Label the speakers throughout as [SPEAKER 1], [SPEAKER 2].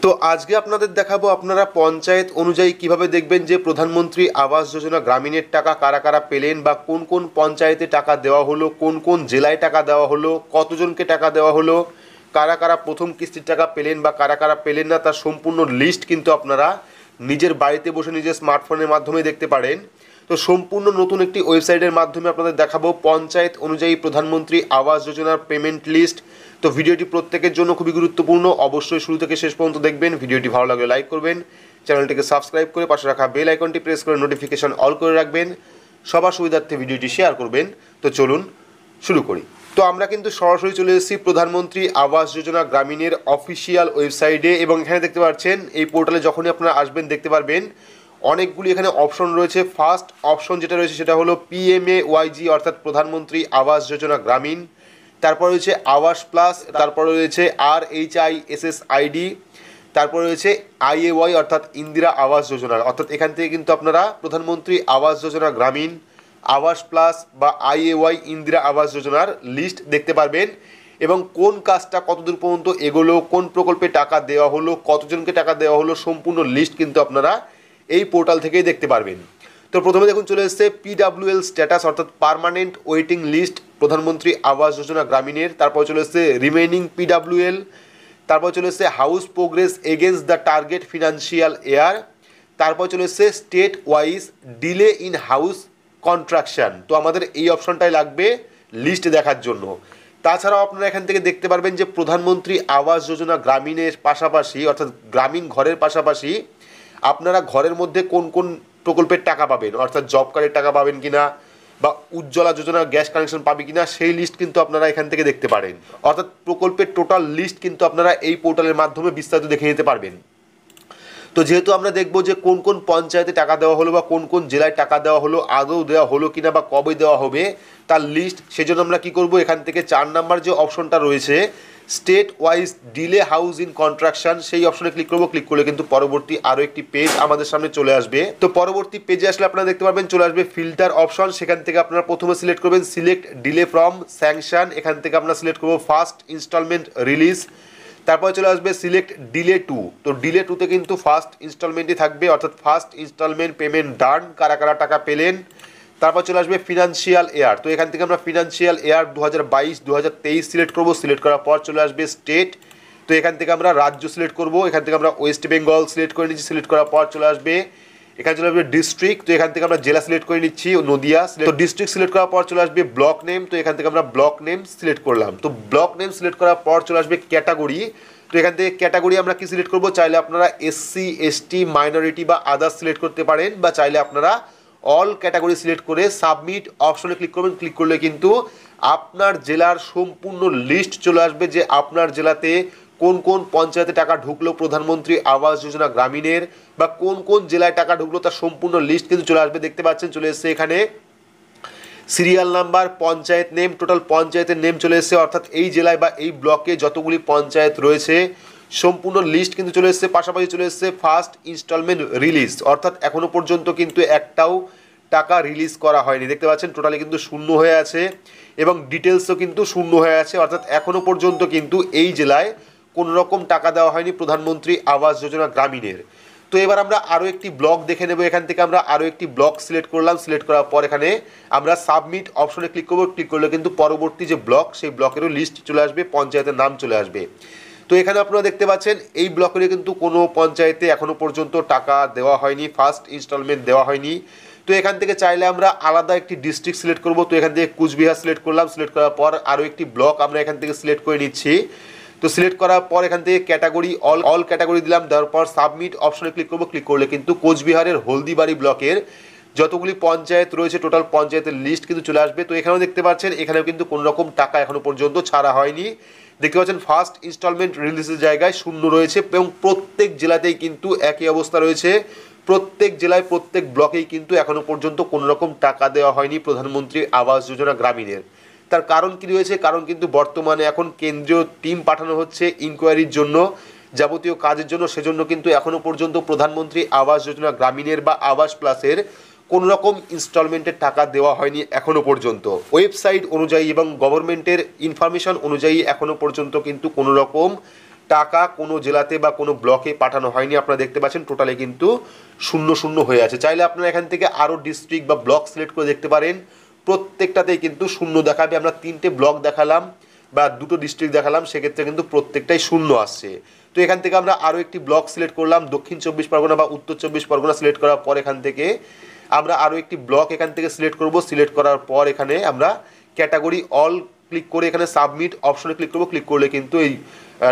[SPEAKER 1] তো আজকে আপনাদের দেখাবো আপনারা পঞ্চায়েত অনুযায়ী কিভাবে দেখবেন যে প্রধানমন্ত্রী আবাস যোজনা গ্রামীণের টাকা কারা কারা পেলেন বা কোন কোন পঞ্চায়েতে টাকা দেওয়া হলো, কোন কোন জেলায় টাকা দেওয়া হলো, কতজনকে টাকা দেওয়া হলো, কারা কারা প্রথম কিস্তির টাকা পেলেন বা কারা কারা পেলেন না, তার সম্পূর্ণ লিস্ট কিন্তু আপনারা নিজের বাড়িতে বসে নিজের স্মার্টফোনের মাধ্যমে দেখতে পারেন। তো সম্পূর্ণ নতুন একটি ওয়েবসাইটের মাধ্যমে আপনাদের দেখাবো পঞ্চায়েত অনুযায়ী প্রধানমন্ত্রী আবাস যোজনার পেমেন্ট লিস্ট। তো ভিডিওটি প্রত্যেকের জন্য খুবই গুরুত্বপূর্ণ, অবশ্যই শুরু থেকে শেষ পর্যন্ত দেখবেন। ভিডিওটি ভালো লাগলে লাইক করবেন, চ্যানেলটিকে সাবস্ক্রাইব করে পাশে রাখা বেল আইকনটি প্রেস করে নোটিফিকেশন অল করে রাখবেন, সবার সুবিধার্থে ভিডিওটি শেয়ার করবেন। তো চলুন শুরু করি। তো আমরা কিন্তু সরাসরি চলে এসেছি প্রধানমন্ত্রী আবাস যোজনা গ্রামীণের অফিসিয়াল ওয়েবসাইটে, এবং এখানে দেখতে পাচ্ছেন এই পোর্টালে যখনই আপনারা আসবেন দেখতে পারবেন অনেকগুলি এখানে অপশন রয়েছে। ফার্স্ট অপশন যেটা রয়েছে সেটা হলো PMAYG অর্থাৎ প্রধানমন্ত্রী আবাস যোজনা গ্রামীণ, তারপর রয়েছে আবাস প্লাস, তারপর রয়েছে RHISSID, তারপর রয়েছে IAY অর্থাৎ ইন্দিরা আবাস যোজনা। অর্থাৎ এখান থেকে কিন্তু আপনারা প্রধানমন্ত্রী আবাস যোজনা গ্রামীণ, আবাস প্লাস বা IAY ইন্দিরা আবাস যোজনার লিস্ট দেখতে পারবেন, এবং কোন কাজটা কতদূর পর্যন্ত এগোলো, কোন প্রকল্পে টাকা দেওয়া হলো, কতজনকে টাকা দেওয়া হলো, সম্পূর্ণ লিস্ট কিন্তু আপনারা এই পোর্টাল থেকেই দেখতে পারবেন। তো প্রথমে দেখুন চলে এসেছে PWL স্ট্যাটাস অর্থাৎ পার্মানেন্ট ওয়েটিং লিস্ট প্রধানমন্ত্রী আবাস যোজনা গ্রামীণের, তারপর চলে এসেছে রিমেইনিং PWL, তারপর চলে এসেছে house progress against the target financial year, তারপর চলে এসেছে state wise delay in house construction. তো আমাদের এই অপশনটাই লাগবে লিস্ট দেখার জন্য। তাছাড়াও আপনারা এখান থেকে দেখতে পারবেন যে প্রধানমন্ত্রী আবাস যোজনা গ্রামীণের পাশাপাশি অর্থাৎ গ্রামীণ ঘরের পাশাপাশি আপনারা ঘরের মধ্যে কোন কোন প্রকল্পের টাকা পাবেন, অর্থাৎ জব কার্ডের টাকা পাবেন কিনা বা উজ্জ্বলা যোজনার গ্যাস কানেকশন পাবে কিনা, সেই লিস্ট কিন্তু আপনারা এখান থেকে দেখতে পারেন। অর্থাৎ প্রকল্পের টোটাল লিস্ট কিন্তু আপনারা এই পোর্টালের মাধ্যমে বিস্তারিত দেখে নিতে পারবেন। তো যেহেতু আমরা দেখব যে কোন কোন পঞ্চায়েতে টাকা দেওয়া হলো বা কোন কোন জেলায় টাকা দেওয়া হলো, আদৌ দেওয়া হলো কিনা বা কবে দেওয়া হবে তার লিস্ট, সেজন্য আমরা কি করব, এখান থেকে 4 নাম্বার যে অপশনটা রয়েছে state wise delay house in construction, সেই অপশনে ক্লিক করব। ক্লিক করলে কিন্তু পরবর্তী আরও একটি পেজ আমাদের সামনে চলে আসবে। তো পরবর্তী পেজে আসলে আপনারা দেখতে পারবেন চলে আসবে ফিল্টার অপশন, সেখান থেকে আপনারা প্রথমে সিলেক্ট করবেন সিলেক্ট ডিলে ফ্রম স্যাংশন, এখান থেকে আমরা সিলেক্ট করব ফার্স্ট ইনস্টলমেন্ট রিলিজ, তারপর চলে আসবে সিলেক্ট ডিলে টু। তো ডিলে টুতে কিন্তু ফার্স্ট ইনস্টলমেন্টই থাকবে, অর্থাৎ ফার্স্ট ইনস্টলমেন্ট পেমেন্ট ডান, কারা কারা টাকা পেলেন। তারপর চলে আসবে ফিনান্সিয়াল ইয়ার, তো এখান থেকে আমরা ফিনান্সিয়াল ইয়ার 2022-2023 সিলেক্ট করব। সিলেক্ট করার পর চলে আসবে স্টেট, তো এখান থেকে আমরা রাজ্য সিলেক্ট করব। এখান থেকে আমরা ওয়েস্ট বেঙ্গল সিলেক্ট করে নিচ্ছি। সিলেক্ট করার পর চলে আসবে এখানে চলে আসবে ডিস্ট্রিক্ট, তো এখান থেকে আমরা জেলা সিলেক্ট করে নিচ্ছি নদিয়া। তো ডিস্ট্রিক্ট সিলেক্ট করার পর চলে আসবে ব্লক নেম, তো এখান থেকে আমরা ব্লক নেম সিলেক্ট করলাম। তো ব্লক নেম সিলেক্ট করার পর চলে আসবে ক্যাটাগরি, তো এখান থেকে ক্যাটাগরি আমরা কি সিলেক্ট করব, চাইলে আপনারা SC ST মাইনরিটি বা আদার্স সিলেক্ট করতে পারেন, বা চাইলে আপনারা অল ক্যাটাগরি সিলেক্ট করে সাবমিট অপশনে ক্লিক করবেন। ক্লিক করলে কিন্তু আপনার জেলার সম্পূর্ণ লিস্ট চলে আসবে যে আপনার জেলাতে কোন কোন পঞ্চায়েতে টাকা ঢুকলো প্রধানমন্ত্রী আবাস যোজনা গ্রামীণের, বা কোন কোন জেলায় টাকা ঢুকলো তার সম্পূর্ণ লিস্ট কিন্তু চলে আসবে। দেখতে পাচ্ছেন চলে এসেছে এখানে serial number, panchayat name, total পঞ্চায়েতের নেম চলে এসেছে, অর্থাৎ এই জেলায় বা এই ব্লকে যতগুলি পঞ্চায়েত রয়েছে সম্পূর্ণ লিস্ট কিন্তু চলে এসেছে। পাশাপাশি চলে এসেছে ফার্স্ট ইনস্টলমেন্ট রিলিজ, অর্থাৎ এখনো পর্যন্ত কিন্তু একটাও টাকা রিলিজ করা হয়নি। দেখতে পাচ্ছেন টোটালি কিন্তু শূন্য হয়ে আছে, এবং ডিটেলসও কিন্তু শূন্য হয়ে আছে, অর্থাৎ এখনো পর্যন্ত কিন্তু এই জেলায় কোনো রকম টাকা দেওয়া হয়নি প্রধানমন্ত্রী আবাস যোজনা গ্রামীণের। তো এবার আমরা আরও একটি ব্লক দেখে নেব। এখান থেকে আমরা আরও একটি ব্লক সিলেক্ট করলাম। সিলেক্ট করার পর এখানে আমরা সাবমিট অপশনে ক্লিক করব। ক্লিক করলে কিন্তু পরবর্তী যে ব্লক সেই ব্লকেরও লিস্ট চলে আসবে, পঞ্চায়েতের নাম চলে আসবে। তো এখানে আপনারা দেখতে পাচ্ছেন এই ব্লকের কিন্তু কোনো পঞ্চায়েতে এখনো পর্যন্ত টাকা দেওয়া হয়নি, ফার্স্ট ইনস্টলমেন্ট দেওয়া হয়নি। তো এখান থেকে চাইলে আমরা আলাদা একটি ডিস্ট্রিক্ট সিলেক্ট করব। তো এখান থেকে কুচবিহার সিলেক্ট করলাম। সিলেক্ট করার পর আরও একটি ব্লক আমরা এখান থেকে সিলেক্ট করে নিচ্ছি। তো সিলেক্ট করার পর এখান থেকে ক্যাটাগরি অল ক্যাটাগরি দিলাম, দেওয়ার পর সাবমিট অপশনে ক্লিক করব। ক্লিক করলে কিন্তু কোচবিহারের হলদিবাড়ি ব্লকের যতগুলি পঞ্চায়েত রয়েছে টোটাল পঞ্চায়েতের লিস্ট কিন্তু চলে আসবে। তো এখানেও দেখতে পাচ্ছেন এখানেও কিন্তু কোনো রকম টাকা এখনো পর্যন্ত ছাড়া হয়নি। দেখতে পাচ্ছেন ফার্স্ট ইনস্টলমেন্ট রিলিজের জায়গায় শূন্য রয়েছে, এবং প্রত্যেক জেলাতেই কিন্তু একই অবস্থা রয়েছে। প্রত্যেক জেলায় প্রত্যেক ব্লকেই কিন্তু এখনো পর্যন্ত কোনো রকম টাকা দেওয়া হয়নি প্রধানমন্ত্রী আবাস যোজনা গ্রামীণের। তার কারণ কি রয়েছে, কারণ কিন্তু বর্তমানে এখন কেন্দ্রীয় টিম পাঠানো হচ্ছে ইনকোয়ারির জন্য, যাবতীয় কাজের জন্য, সেজন্য কিন্তু এখনো পর্যন্ত প্রধানমন্ত্রী আবাস যোজনা গ্রামীণের বা আবাস প্লাসের কোনো রকম ইনস্টলমেন্টের টাকা দেওয়া হয়নি এখনো পর্যন্ত। ওয়েবসাইট অনুযায়ী এবং গভর্নমেন্টের ইনফরমেশন অনুযায়ী এখনো পর্যন্ত কিন্তু কোনো রকম টাকা কোনো জেলাতে বা কোনো ব্লকে পাঠানো হয়নি। আপনারা দেখতে পাচ্ছেন টোটালে কিন্তু 0 হয়ে আছে। চাইলে আপনারা এখান থেকে আরও ডিস্ট্রিক্ট বা ব্লক সিলেক্ট করে দেখতে পারেন, প্রত্যেকটাতেই কিন্তু 0 দেখাবে। আমরা 3টে ব্লক দেখালাম বা 2টো ডিস্ট্রিক্ট দেখালাম, সেক্ষেত্রে কিন্তু প্রত্যেকটাই 0 আসছে। তো এখান থেকে আমরা আরও একটি ব্লক সিলেক্ট করলাম, দক্ষিণ 24 পরগনা বা উত্তর 24 পরগনা সিলেক্ট করার পর এখান থেকে আমরা আরও একটি ব্লক এখান থেকে সিলেক্ট করব। সিলেক্ট করার পর এখানে আমরা ক্যাটাগরি অল ক্লিক করে এখানে সাবমিট অপশনে ক্লিক করব। ক্লিক করলে কিন্তু এই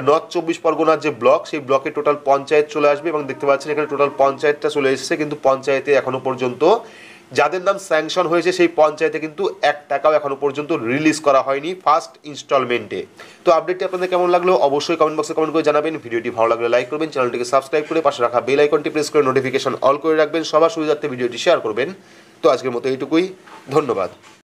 [SPEAKER 1] নর্থ 24 পরগনার যে ব্লক, সেই ব্লকে টোটাল পঞ্চায়েত চলে আসবে এবং দেখতে পাচ্ছেন এখানে টোটাল পঞ্চায়েতটা চলে এসেছে। কিন্তু পঞ্চায়েতে এখনও পর্যন্ত যাদের নাম স্যাংশন হয়েছে সেই পঞ্চায়েতে কিন্তু 1 টাকাও এখনো পর্যন্ত রিলিজ করা হয়নি ফার্স্ট ইনস্টলমেন্টে। তো আপডেটটি আপনাদের কেমন লাগলো অবশ্যই কমেন্ট বক্সে কমেন্ট করে জানাবেন। ভিডিওটি ভালো লাগলে লাইক করবেন, চ্যানেলটিকে সাবস্ক্রাইব করে পাশে রাখা বেল আইকনটি প্রেস করে নোটিফিকেশন অল করে রাখবেন, সবার সুবিধার্থে ভিডিওটি শেয়ার করবেন। তো আজকের মতো এইটুকুই, ধন্যবাদ।